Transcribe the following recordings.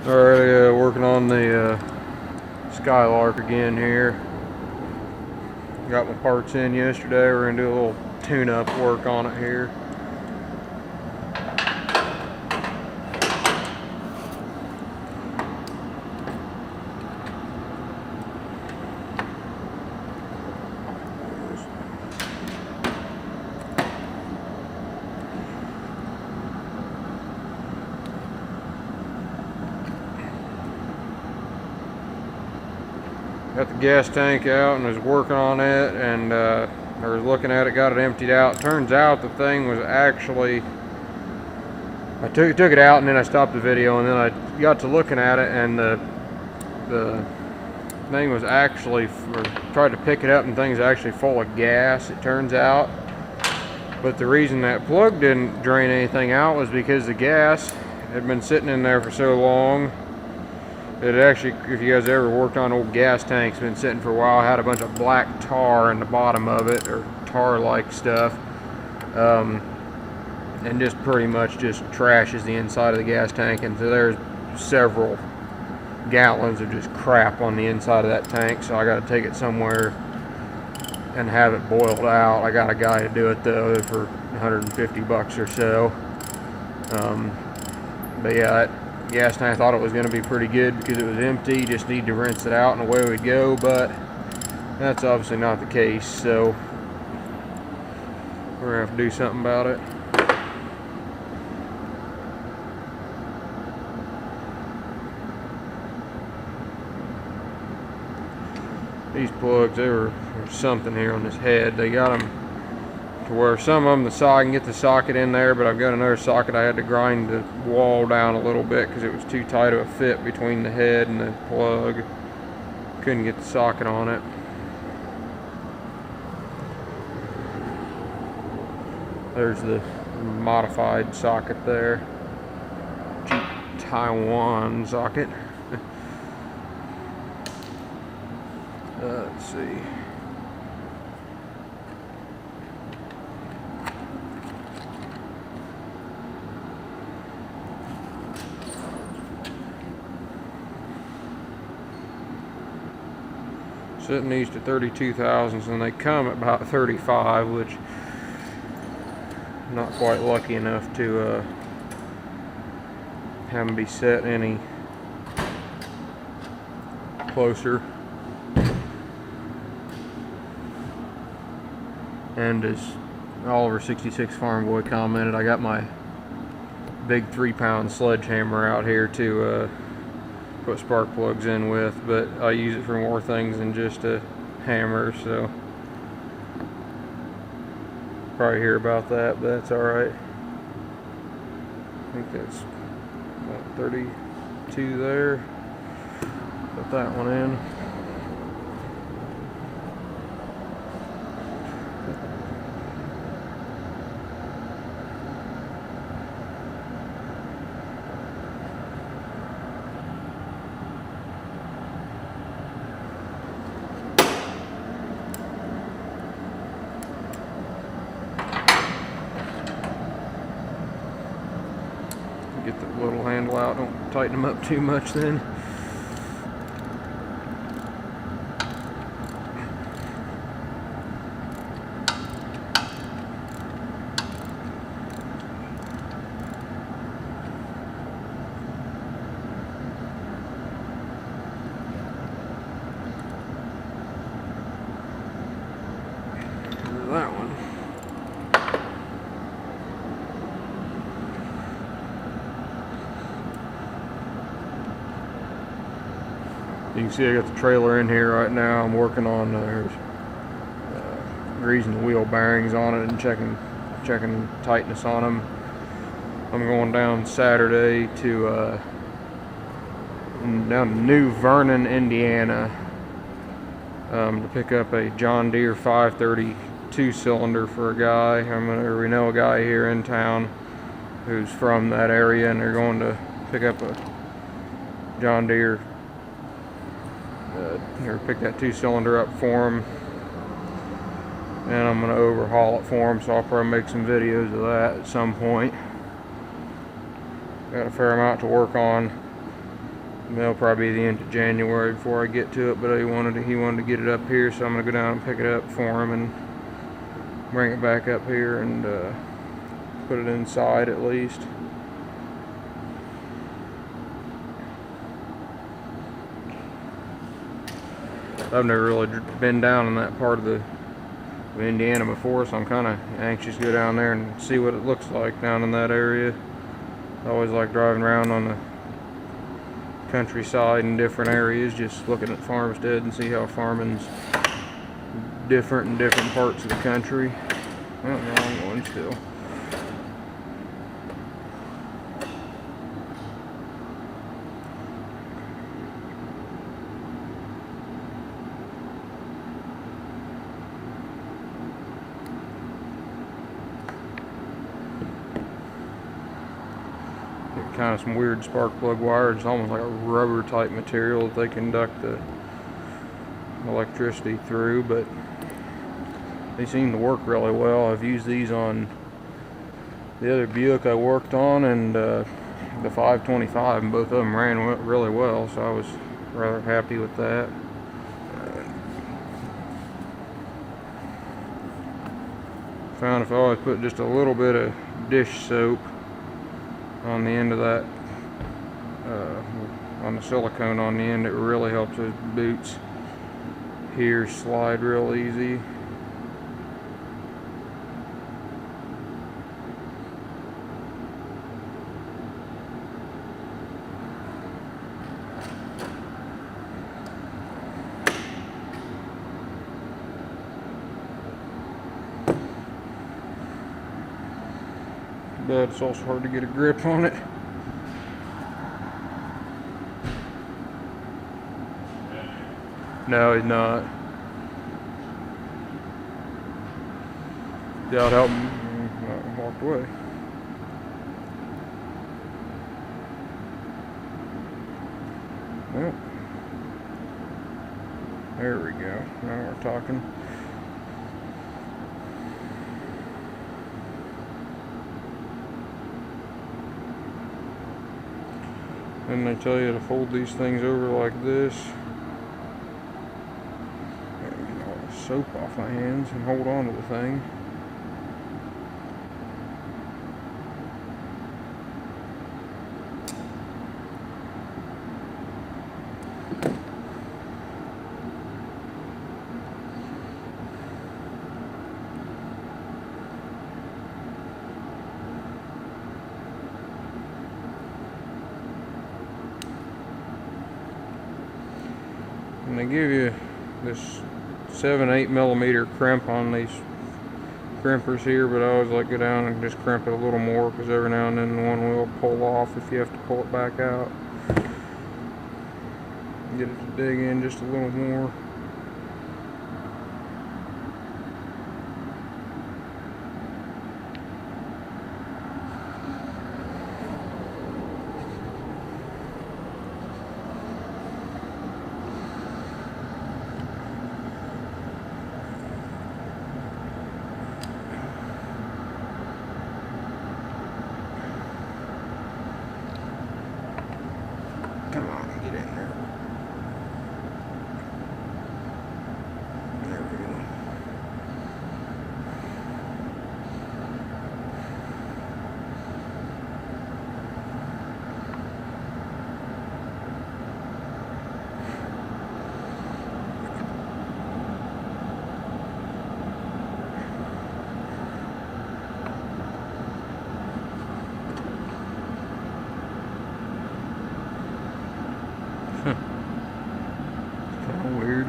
Alright, working on the Skylark again here. Got my parts in yesterday. We're gonna do a little tune-up work on it here. Got the gas tank out and was working on it, and I was looking at it, got it emptied out. Turns out the thing was actually, I took it out and then I stopped the video, and then I got to looking at it, and the thing was actually, tried to pick it up, and the thing's actually full of gas, it turns out. But the reason that plug didn't drain anything out was because the gas had been sitting in there for so long. It actually, if you guys ever worked on old gas tanks, been sitting for a while, had a bunch of black tar in the bottom of it, or tar-like stuff, and just pretty much just trashes the inside of the gas tank. And so there's several gallons of just crap on the inside of that tank. So I got to take it somewhere and have it boiled out. I got a guy to do it though for 150 bucks or so. But yeah, that gas tank, I thought it was going to be pretty good because it was empty. Just need to rinse it out and away we go, but that's obviously not the case, so we're going to have to do something about it. These plugs, there's something here on this head. They got them to where some of them, I can get the socket in there, but I've got another socket I had to grind the wall down a little bit because it was too tight of a fit between the head and the plug. Couldn't get the socket on it. There's the modified socket there. Cheap Taiwan socket. Let's see. Setting these to 32 thousandths, and they come at about 35, which I'm not quite lucky enough to have them be set any closer. And as Oliver 66 Farm Boy commented, I got my big 3-pound sledgehammer out here to put spark plugs in with, but I use it for more things than just a hammer, so probably hear about that, but that's alright. I think that's about 32 there. Put that one in. Get the little handle out, don't tighten them up too much then. That one. You can see I got the trailer in here right now. I'm working on greasing the wheel bearings on it and checking tightness on them. I'm going down Saturday to down to New Vernon, Indiana, to pick up a John Deere 532 cylinder for a guy. We know a guy here in town who's from that area, and they're going to pick up a John Deere or pick that 2-cylinder up for him, and I'm going to overhaul it for him, so I'll probably make some videos of that at some point. Got a fair amount to work on. It'll probably be the end of January before I get to it, but he wanted to get it up here, so I'm gonna go down and pick it up for him and bring it back up here and put it inside at least. I've never really been down in that part of Indiana before, so I'm kind of anxious to go down there and see what it looks like down in that area. I always like driving around on the countryside in different areas, just looking at farmstead and see how farming's different in different parts of the country. Oh, wrong one still. Kind of some weird spark plug wire. It's almost like a rubber type material that they conduct the electricity through, but they seem to work really well. I've used these on the other Buick I worked on and the 525, and both of them ran really well, so I was rather happy with that. Found if I always put just a little bit of dish soap on the end of that, on the silicone on the end, it really helps those boots here slide real easy. But it's also hard to get a grip on it. No, he's not. Yeah, I'll help him. Walked away. Well, there we go. Now we're talking. And they tell you to fold these things over like this. Get all the soap off my hands and hold on to the thing. And they give you this 7-8 millimeter crimp on these crimpers here, but I always like to go down and just crimp it a little more, because every now and then one will pull off if you have to pull it back out. Get it to dig in just a little more. Come on, get in there. There we go. Kind of weird.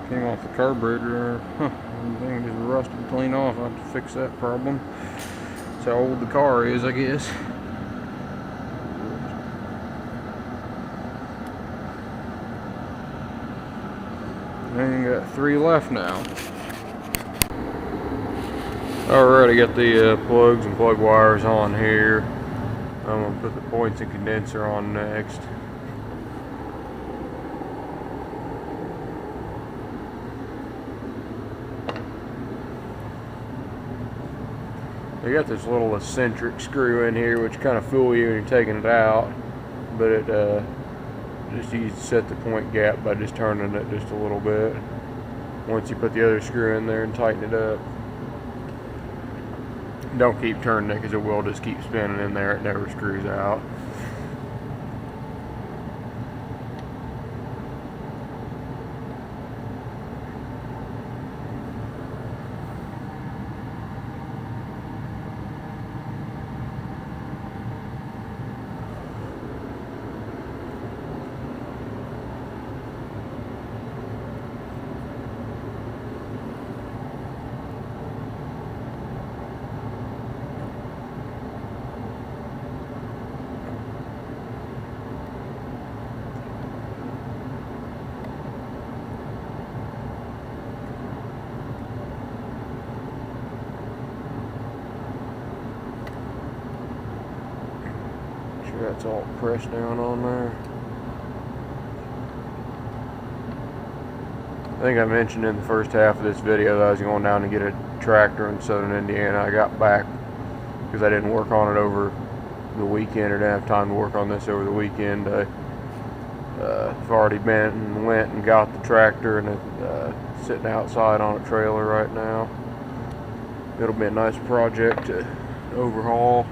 Came off the carburetor. Everything just rusted clean off. I have to fix that problem. That's how old the car is, I guess. And got 3 left now. Alright, I got the plugs and plug wires on here. I'm going to put the points and condenser on next. They got this little eccentric screw in here which kind of fool you when you're taking it out, but it just you set the point gap by just turning it just a little bit. Once you put the other screw in there and tighten it up, don't keep turning it because it will just keep spinning in there. It never screws out. That's all pressed down on there. I think I mentioned in the first half of this video that I was going down to get a tractor in southern Indiana. I got back because I didn't work on it over the weekend, or didn't have time to work on this over the weekend. I've already been and went and got the tractor, and it's sitting outside on a trailer right now. It'll be a nice project to overhaul.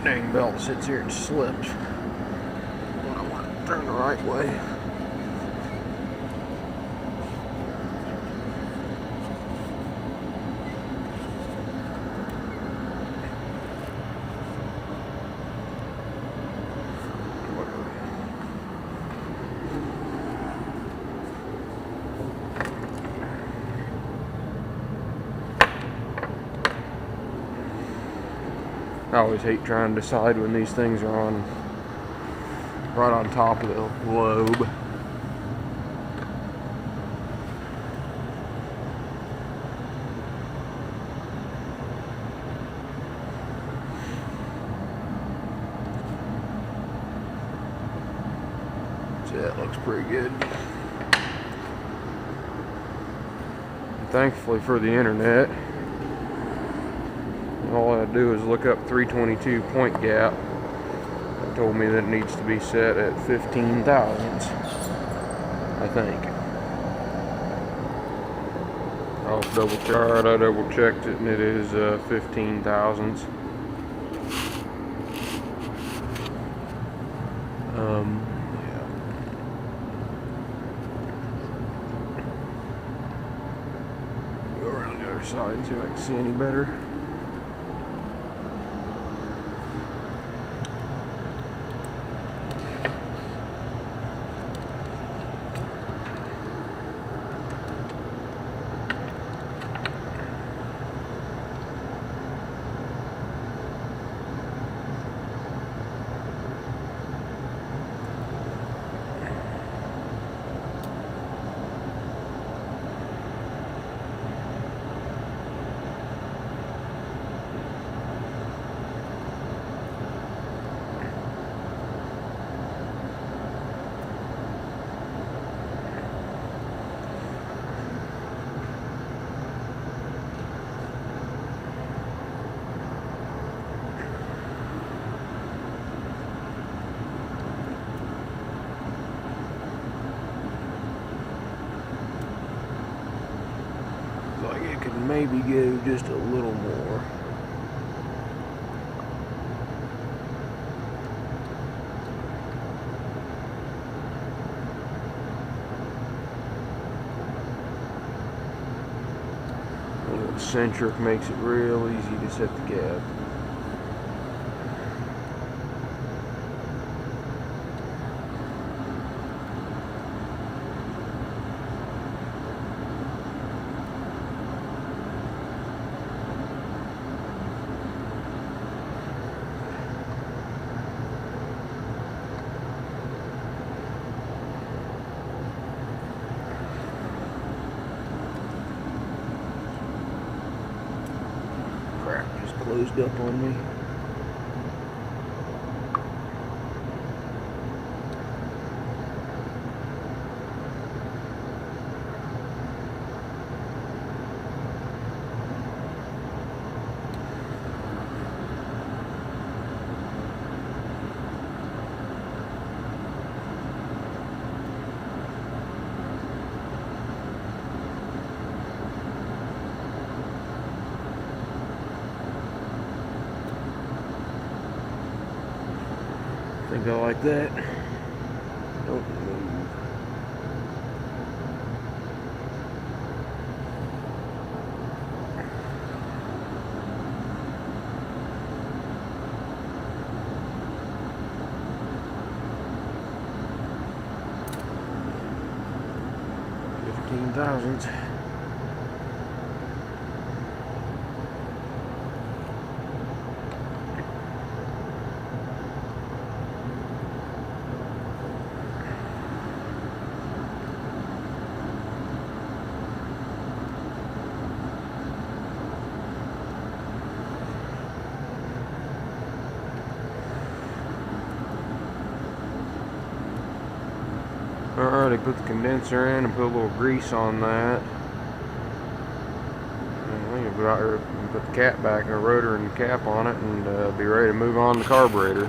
Dang belt sits here and slips when I want to turn the right way. I always hate trying to decide when these things are on right on top of the globe. So that looks pretty good. And thankfully for the internet, all I do is look up 322 point gap. It told me that it needs to be set at 15 thousandths, I think. I'll double check. I double checked it, and it is 15 thousandths. Yeah. Go around the other side and see if I can see any better. Like it could maybe go just a little more. A little eccentric makes it real easy to set the gap. closed up on me. I think I like that. Don't move. $15,000. Alright, I put the condenser in and put a little grease on that. And I think I'll go out here and put the cap back and a rotor and cap on it and be ready to move on to the carburetor.